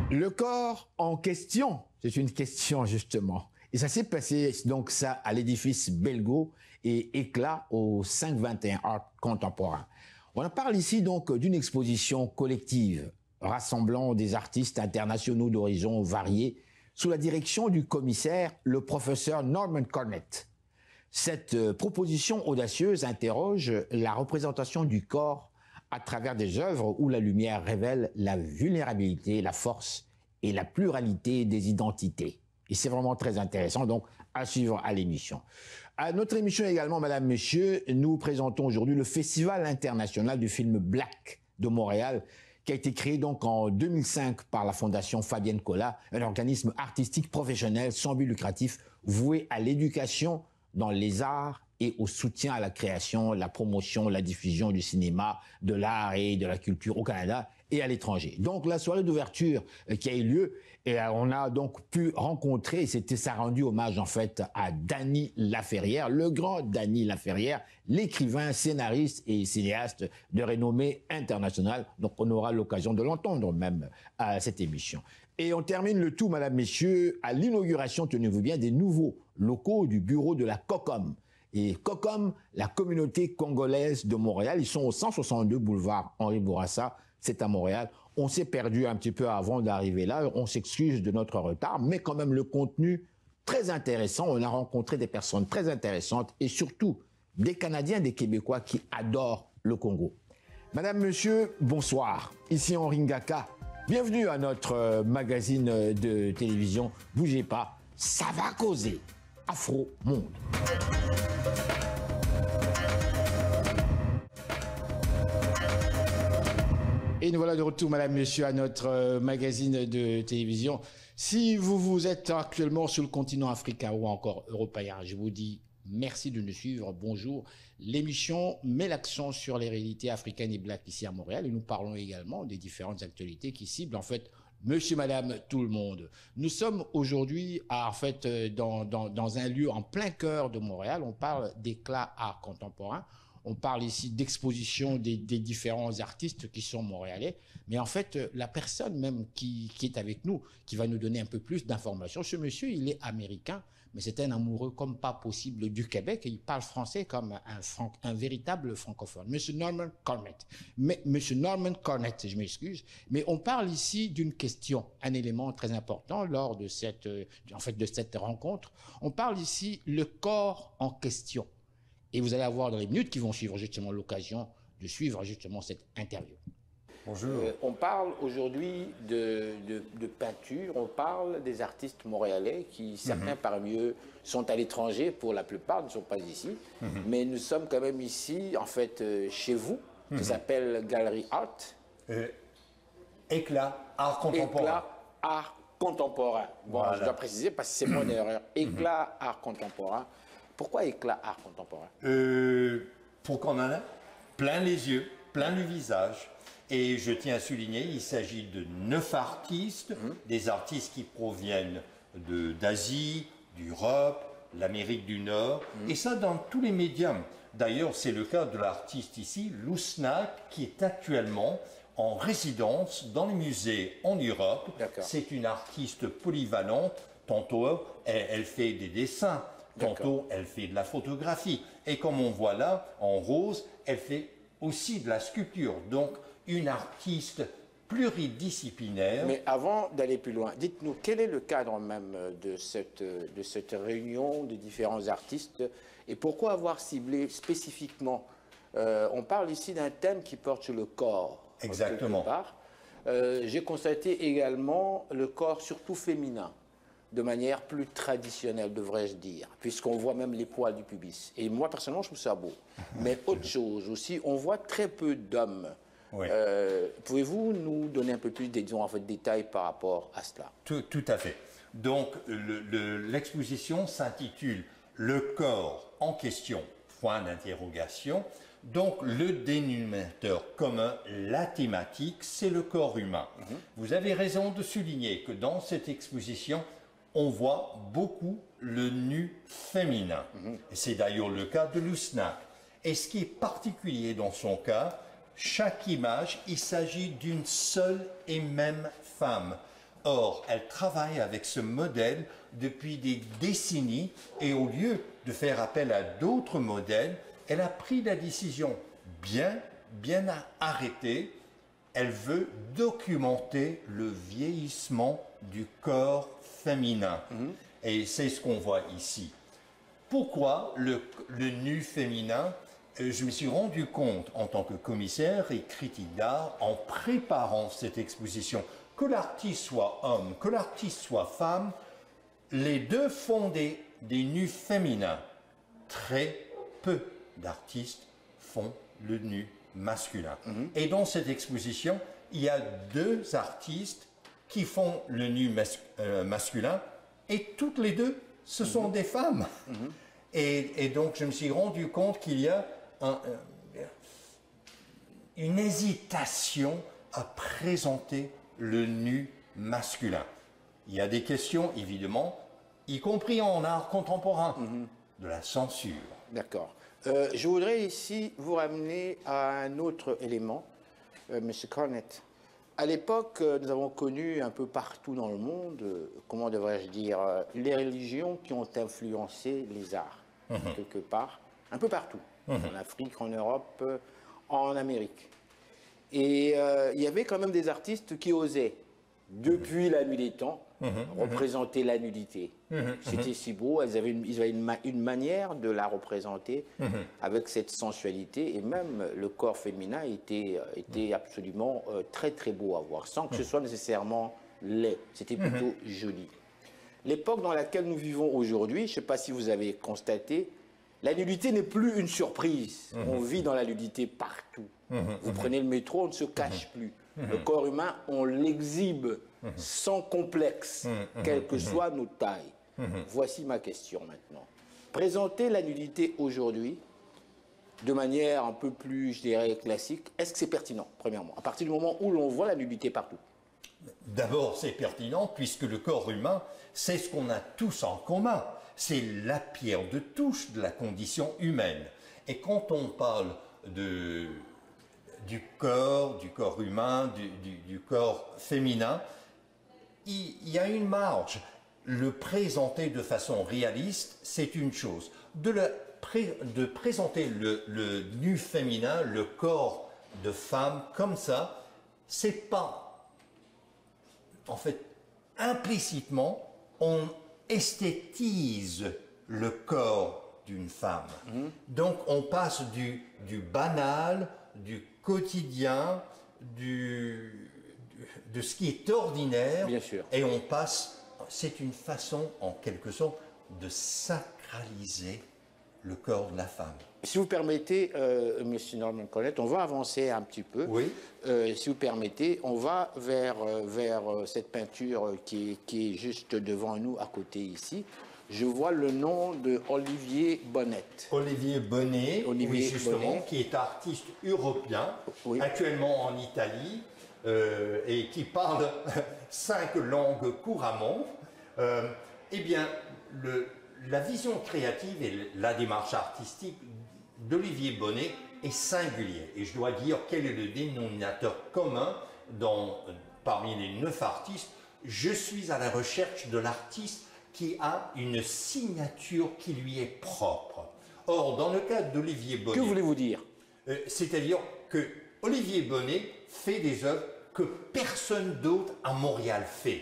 Le corps en question, c'est une question justement. Et ça s'est passé donc ça à l'édifice Belgo et Éclat au 521 Art Contemporain. On en parle ici donc d'une exposition collective rassemblant des artistes internationaux d'horizons variés sous la direction du commissaire, le professeur Norman Cornett. Cette proposition audacieuse interroge la représentation du corps à travers des œuvres où la lumière révèle la vulnérabilité, la force et la pluralité des identités. Et c'est vraiment très intéressant, donc à suivre à l'émission. À notre émission également, Madame, Messieurs, nous présentons aujourd'hui le Festival international du film Black de Montréal, qui a été créé donc en 2005 par la Fondation Fabienne Collat, un organisme artistique professionnel sans but lucratif voué à l'éducation dans les arts et au soutien à la création, la promotion, la diffusion du cinéma, de l'art et de la culture au Canada et à l'étranger. Donc la soirée d'ouverture qui a eu lieu, et on a donc pu rencontrer, ça a rendu hommage en fait à Dany Laferrière, le grand Dany Laferrière, l'écrivain, scénariste et cinéaste de renommée internationale. Donc on aura l'occasion de l'entendre même à cette émission. Et on termine le tout, Madame, Messieurs, à l'inauguration, tenez-vous bien, des nouveaux locaux du bureau de la COCOM. Et COCOM, la communauté congolaise de Montréal, ils sont au 162 boulevard Henri Bourassa, c'est à Montréal. On s'est perdu un petit peu avant d'arriver là, on s'excuse de notre retard, mais quand même le contenu très intéressant, on a rencontré des personnes très intéressantes et surtout des Canadiens, des Québécois qui adorent le Congo. Madame, Monsieur, bonsoir, ici Henri Ngaka, bienvenue à notre magazine de télévision, bougez pas, ça va causer Afro Monde. Et nous voilà de retour, Madame, Monsieur, à notre magazine de télévision. Si vous êtes actuellement sur le continent africain ou encore européen, je vous dis merci de nous suivre, bonjour. L'émission met l'accent sur les réalités africaines et black ici à Montréal et nous parlons également des différentes actualités qui ciblent en fait monsieur, madame, tout le monde. Nous sommes aujourd'hui dans un lieu en plein cœur de Montréal, on parle d'Éclat art contemporain. On parle ici d'exposition des différents artistes qui sont montréalais. Mais en fait, la personne même qui est avec nous, qui va nous donner un peu plus d'informations, ce monsieur, il est américain, mais c'est un amoureux comme pas possible du Québec et il parle français comme un véritable francophone. Monsieur Norman Cornett. Mais monsieur Norman Cornett, je m'excuse, mais on parle ici d'une question, un élément très important lors de cette rencontre. On parle ici le corps en question. Et vous allez avoir dans les minutes qui vont suivre justement l'occasion de suivre justement cette interview. Bonjour. On parle aujourd'hui de peinture, on parle des artistes montréalais qui, certains parmi eux, sont à l'étranger, pour la plupart ne sont pas ici, mais nous sommes quand même ici, en fait, chez vous, qui s'appelle Galerie Art. Éclat art contemporain. Éclat art contemporain. Bon, voilà. Je dois préciser parce que c'est mon erreur. Éclat art contemporain. Pourquoi Éclat art contemporain? Pour qu'on en ait plein les yeux, plein le visage. Et je tiens à souligner, il s'agit de 9 artistes, des artistes qui proviennent d'Asie, d'Europe, l'Amérique du Nord, et ça dans tous les médiums. D'ailleurs, c'est le cas de l'artiste ici, Lousnak, qui est actuellement en résidence dans les musées en Europe. C'est une artiste polyvalente, tantôt elle fait des dessins, tantôt, elle fait de la photographie. Et comme on voit là, en rose, elle fait aussi de la sculpture. Donc, une artiste pluridisciplinaire. Mais avant d'aller plus loin, dites-nous, quel est le cadre même de cette réunion de différents artistes et pourquoi avoir ciblé spécifiquement on parle ici d'un thème qui porte sur le corps. Exactement. J'ai constaté également le corps surtout féminin, de manière plus traditionnelle, devrais-je dire, puisqu'on voit même les poils du pubis. Et moi, personnellement, je trouve ça beau. Mais autre chose aussi, on voit très peu d'hommes. Oui. Pouvez-vous nous donner un peu plus de détails par rapport à cela? Tout à fait. Donc, l'exposition s'intitule « Le corps en question », point d'interrogation. Donc, le dénominateur commun, la thématique, c'est le corps humain. Vous avez raison de souligner que dans cette exposition, on voit beaucoup le nu féminin. C'est d'ailleurs le cas de Lousnak. Et ce qui est particulier dans son cas, chaque image, il s'agit d'une seule et même femme. Or, elle travaille avec ce modèle depuis des décennies et au lieu de faire appel à d'autres modèles, elle a pris la décision bien arrêtée. Elle veut documenter le vieillissement du corps féminin. Et c'est ce qu'on voit ici. Pourquoi le nu féminin? Je me suis rendu compte en tant que commissaire et critique d'art en préparant cette exposition, que l'artiste soit homme, que l'artiste soit femme, les deux font des nus féminins. Très peu d'artistes font le nu masculin. Et dans cette exposition, il y a deux artistes qui font le nu masculin et toutes les deux, ce sont des femmes. Et donc, je me suis rendu compte qu'il y a une hésitation à présenter le nu masculin. Il y a des questions, évidemment, y compris en art contemporain, de la censure. D'accord. Je voudrais ici vous ramener à un autre élément, M. Cornett. À l'époque, nous avons connu un peu partout dans le monde, comment devrais-je dire, les religions qui ont influencé les arts, quelque part, un peu partout, en Afrique, en Europe, en Amérique. Et il y avait quand même des artistes qui osaient, depuis la nuit des temps, représenter la nudité. C'était si beau, ils avaient une manière de la représenter avec cette sensualité, et même le corps féminin était absolument très très beau à voir, sans que ce soit nécessairement laid, c'était plutôt joli. L'époque dans laquelle nous vivons aujourd'hui, je ne sais pas si vous avez constaté, la nudité n'est plus une surprise. On vit dans la nudité partout. Vous prenez le métro, on ne se cache plus. Le corps humain, on l'exhibe sans complexe, quelles que soient nos tailles. Voici ma question maintenant. Présenter la nudité aujourd'hui, de manière un peu plus, je dirais, classique, est-ce que c'est pertinent, premièrement, à partir du moment où l'on voit la nudité partout? D'abord, c'est pertinent puisque le corps humain, c'est ce qu'on a tous en commun. C'est la pierre de touche de la condition humaine. Et quand on parle du corps humain, du corps féminin, il y a une marge. Le présenter de façon réaliste, c'est une chose. De présenter le nu féminin, le corps de femme comme ça, c'est pas... En fait, implicitement, on esthétise le corps d'une femme. Donc, on passe du banal, du quotidien, de ce qui est ordinaire, bien sûr, et on passe, c'est une façon, en quelque sorte, de sacraliser le corps de la femme. Si vous permettez, M. Norman Cornett, on va avancer un petit peu. Oui. Si vous permettez, on va vers cette peinture qui est juste devant nous, à côté ici. Je vois le nom de Olivier Bonnet. Olivier Bonnet, Olivier oui, justement, Bonnet, qui est artiste européen, oui, actuellement en Italie, et qui parle 5 langues couramment. Eh bien, la vision créative et la démarche artistique d'Olivier Bonnet est singulière. Et je dois dire quel est le dénominateur commun parmi les 9 artistes. Je suis à la recherche de l'artiste qui a une signature qui lui est propre. Or, dans le cas d'Olivier Bonnet... Que voulez-vous dire? C'est-à-dire que Olivier Bonnet fait des œuvres que personne d'autre à Montréal fait.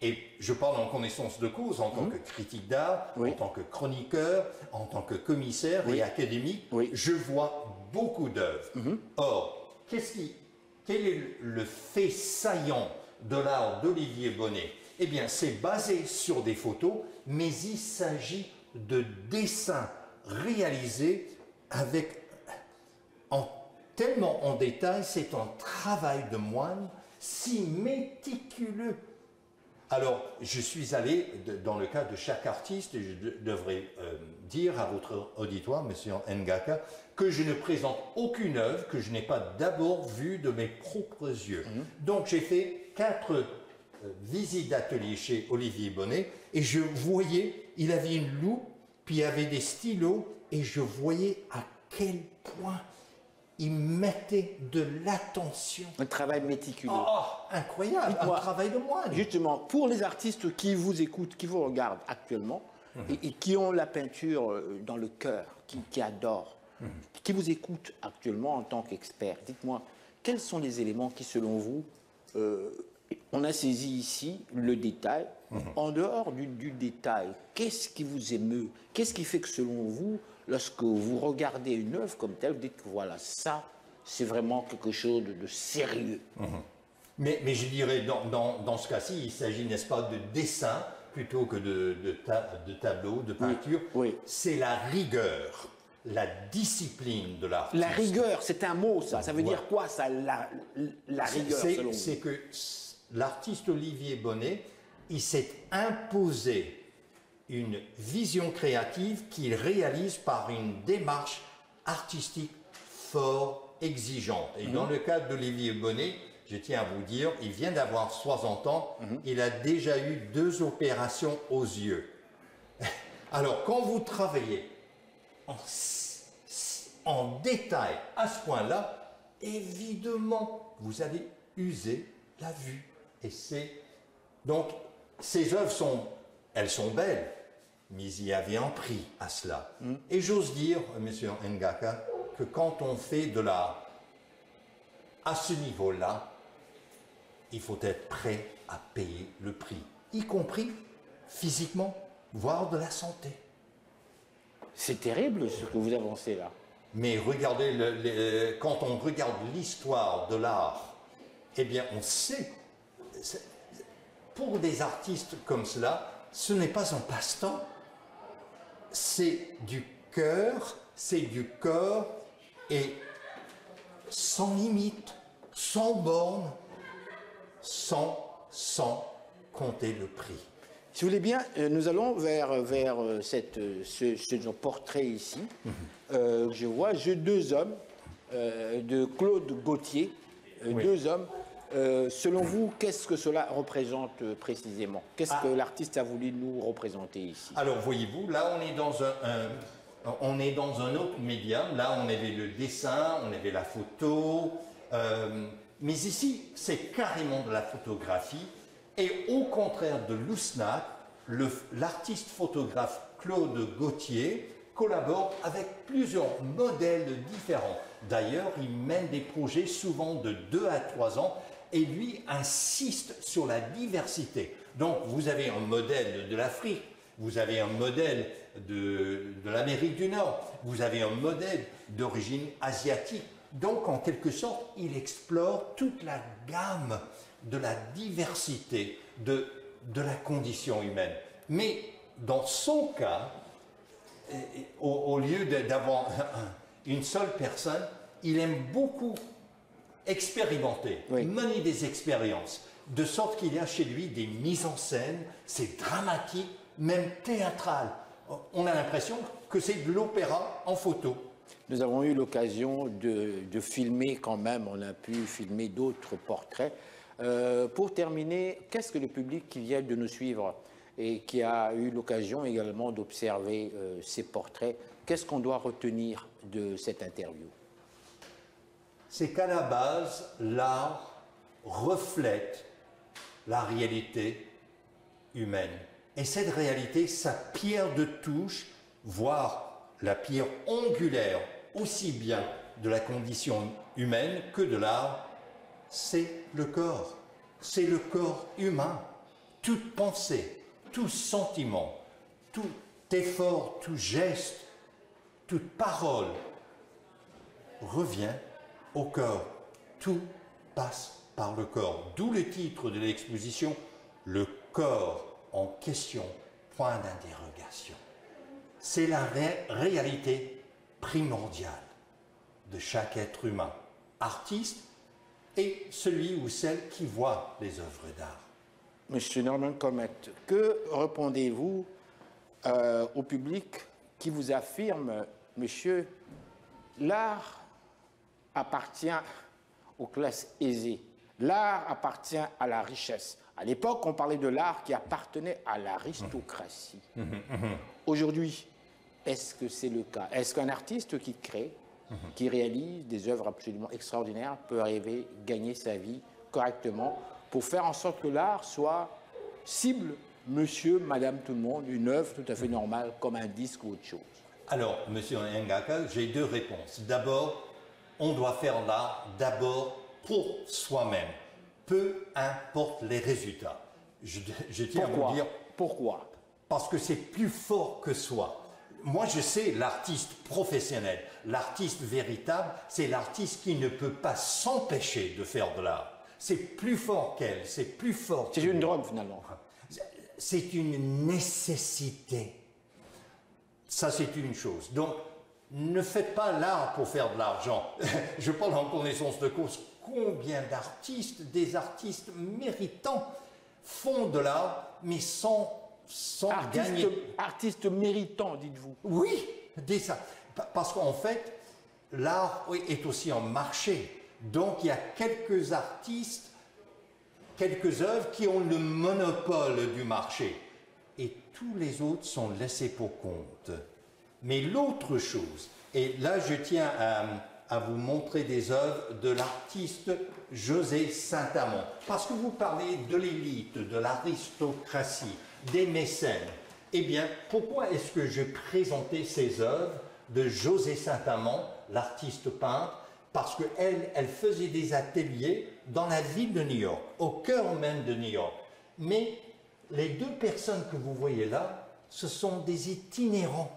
Et je parle en connaissance de cause, en tant que critique d'art, oui, en tant que chroniqueur, en tant que commissaire, oui, et académique, oui, je vois beaucoup d'œuvres. Or, quel est le fait saillant de l'art d'Olivier Bonnet? Eh bien, c'est basé sur des photos, mais il s'agit de dessins réalisés tellement en détail, c'est un travail de moine si méticuleux. Alors, je suis allé, dans le cas de chaque artiste, et je devrais dire à votre auditoire, Monsieur Ngaka, que je ne présente aucune œuvre que je n'ai pas d'abord vue de mes propres yeux. Donc, j'ai fait 4 visites d'atelier chez Olivier Bonnet, et je voyais, il avait une loupe, puis il avait des stylos, et je voyais à quel point il mettait de l'attention. Un travail méticuleux. Oh, incroyable, un travail de moine. Justement, pour les artistes qui vous écoutent, qui vous regardent actuellement, et qui ont la peinture dans le cœur, qui adorent, qui vous écoutent actuellement en tant qu'expert, dites-moi, quels sont les éléments qui, selon vous, on a saisi ici le détail, en dehors du détail, qu'est-ce qui vous émeut? Qu'est-ce qui fait que, selon vous, lorsque vous regardez une œuvre comme telle, vous dites que voilà, ça, c'est vraiment quelque chose de sérieux. Mais je dirais, dans ce cas-ci, il s'agit, n'est-ce pas, de dessin plutôt que de tableau, de peinture. Oui. C'est la rigueur, la discipline de l'artiste. La rigueur, c'est un mot, ça. Ça veut dire quoi, ça, la rigueur, selon vous? C'est que l'artiste Olivier Bonnet, il s'est imposé une vision créative qu'il réalise par une démarche artistique fort exigeante. Et dans le cas d'Olivier Bonnet, je tiens à vous dire, il vient d'avoir 60 ans, il a déjà eu 2 opérations aux yeux. Alors, quand vous travaillez en détail à ce point-là, évidemment, vous allez user la vue. Et donc, ces œuvres elles sont belles, mais il y avait un prix à cela. Et j'ose dire, Monsieur Ngaka, que quand on fait de l'art à ce niveau-là, il faut être prêt à payer le prix, y compris physiquement, voire de la santé. C'est terrible ce que vous avancez là. Mais regardez, quand on regarde l'histoire de l'art, eh bien on sait, pour des artistes comme cela, ce n'est pas un passe-temps, c'est du cœur, c'est du corps, et sans limite, sans borne, sans compter le prix. Si vous voulez bien, nous allons vers ce portrait ici. Je vois deux hommes, de Claude Gauthier, Oui. 2 hommes. Selon vous, qu'est-ce que cela représente précisément? Qu'est-ce que l'artiste a voulu nous représenter ici? Alors voyez-vous, là on est dans un autre médium. Là on avait le dessin, on avait la photo. Mais ici, c'est carrément de la photographie. Et au contraire de Lousnac, l'artiste photographe Claude Gauthier collabore avec plusieurs modèles différents. D'ailleurs, il mène des projets souvent de 2 à 3 ans et lui insiste sur la diversité. Donc, vous avez un modèle de l'Afrique, vous avez un modèle de l'Amérique du Nord, vous avez un modèle d'origine asiatique. Donc, en quelque sorte, il explore toute la gamme de la diversité de la condition humaine. Mais dans son cas, au lieu d'avoir une seule personne, il aime beaucoup expérimenter, mener des expériences, de sorte qu'il y a chez lui des mises en scène, c'est dramatique, même théâtral. On a l'impression que c'est de l'opéra en photo. Nous avons eu l'occasion de filmer quand même, on a pu filmer d'autres portraits. Pour terminer, qu'est-ce que le public qui vient de nous suivre et qui a eu l'occasion également d'observer ces portraits, qu'est-ce qu'on doit retenir de cette interview? C'est qu'à la base, l'art reflète la réalité humaine. Et cette réalité, sa pierre de touche, voire la pierre angulaire, aussi bien de la condition humaine que de l'art, c'est le corps. C'est le corps humain. Toute pensée, tout sentiment, tout effort, tout geste, toute parole revient au corps. Tout passe par le corps. D'où le titre de l'exposition, le corps en question, point d'interrogation. C'est la réalité primordiale de chaque être humain, artiste et celui ou celle qui voit les œuvres d'art. Monsieur Norman Comet, que répondez-vous au public qui vous affirme, monsieur, l'art appartient aux classes aisées, l'art appartient à la richesse. À l'époque, on parlait de l'art qui appartenait à l'aristocratie. Aujourd'hui, est-ce que c'est le cas? Est-ce qu'un artiste qui crée qui réalise des œuvres absolument extraordinaires peut arriver à gagner sa vie correctement pour faire en sorte que l'art soit cible, monsieur, madame, tout le monde, une œuvre tout à fait normale comme un disque ou autre chose? Alors, monsieur Ngaka, j'ai deux réponses. D'abord, on doit faire l'art d'abord pour soi-même, peu importe les résultats. Je tiens à vous dire... Pourquoi? Parce que c'est plus fort que soi. Moi, je sais, l'artiste professionnel, l'artiste véritable, c'est l'artiste qui ne peut pas s'empêcher de faire de l'art. C'est plus fort qu'elle, c'est plus fort. C'est une drogue, finalement. C'est une nécessité. Ça, c'est une chose. Donc, ne faites pas l'art pour faire de l'argent. Je parle en connaissance de cause. Combien d'artistes, des artistes méritants, font de l'art, mais sans gagner. Artistes méritants, dites-vous. Oui, parce qu'en fait, l'art est aussi un marché. Donc, il y a quelques artistes, quelques œuvres qui ont le monopole du marché. Et tous les autres sont laissés pour compte. Mais l'autre chose, et là je tiens à vous montrer des œuvres de l'artiste José Saint-Amand, parce que vous parlez de l'élite, de l'aristocratie, des mécènes. Eh bien, pourquoi est-ce que je présentais ces œuvres de José Saint-Amand, l'artiste peintre? Parce qu'elle faisait des ateliers dans la ville de New York, au cœur même de New York. Mais les deux personnes que vous voyez là, ce sont des itinérants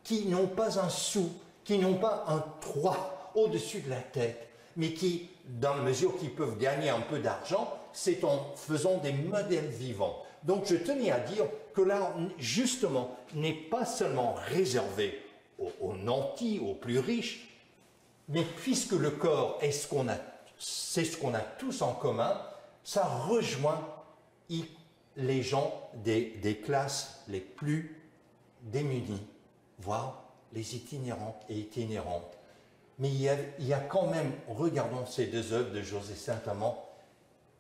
qui n'ont pas un sou, qui n'ont pas un toit au-dessus de la tête, mais qui, dans la mesure qu'ils peuvent gagner un peu d'argent, c'est en faisant des modèles vivants. Donc je tenais à dire que l'art, justement, n'est pas seulement réservé aux nantis, aux plus riches, mais puisque le corps est c'est ce qu'on a tous en commun, ça rejoint les gens des classes les plus démunies, voire les itinérants et itinérantes. Mais il y a quand même, regardons ces deux œuvres de José Saint-Amand,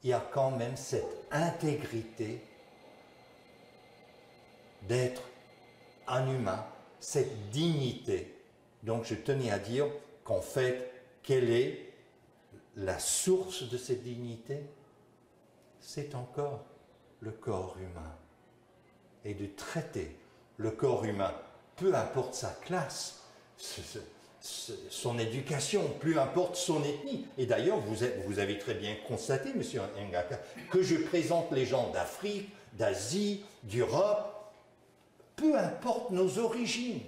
il y a quand même cette intégrité d'être un humain, cette dignité. Donc je tenais à dire qu'en fait, quelle est la source de cette dignité? C'est encore le corps humain. Et de traiter le corps humain, peu importe sa classe, son éducation, peu importe son ethnie. Et d'ailleurs, vous avez très bien constaté, monsieur Ngaka, que je présente les gens d'Afrique, d'Asie, d'Europe, peu importe nos origines.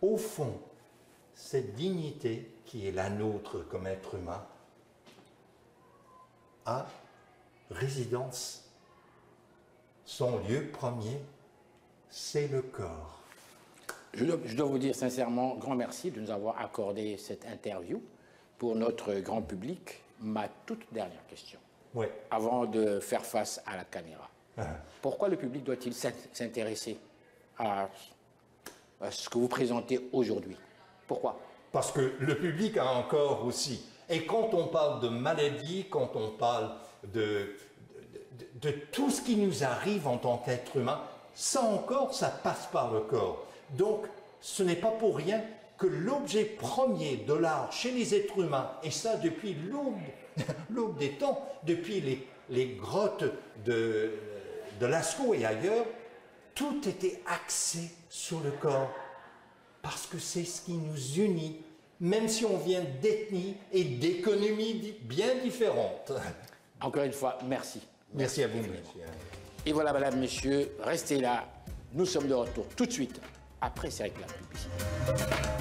Au fond, cette dignité qui est la nôtre comme être humain a résidence. Son lieu premier, c'est le corps. Je dois vous dire sincèrement, grand merci de nous avoir accordé cette interview pour notre grand public. Ma toute dernière question, avant de faire face à la caméra. Pourquoi le public doit-il s'intéresser à ce que vous présentez aujourd'hui? Pourquoi? Parce que le public a un corps aussi. Et quand on parle de maladie, quand on parle de tout ce qui nous arrive en tant qu'être humain, ça encore, ça passe par le corps. Donc, ce n'est pas pour rien que l'objet premier de l'art chez les êtres humains, et ça depuis l'aube des temps, depuis les grottes de Lascaux et ailleurs, tout était axé sur le corps. Parce que c'est ce qui nous unit, même si on vient d'ethnies et d'économies bien différentes. Encore une fois, merci. Merci à vous, monsieur. Et voilà, madame, messieurs, restez là. Nous sommes de retour tout de suite après ces réclames publicitaires.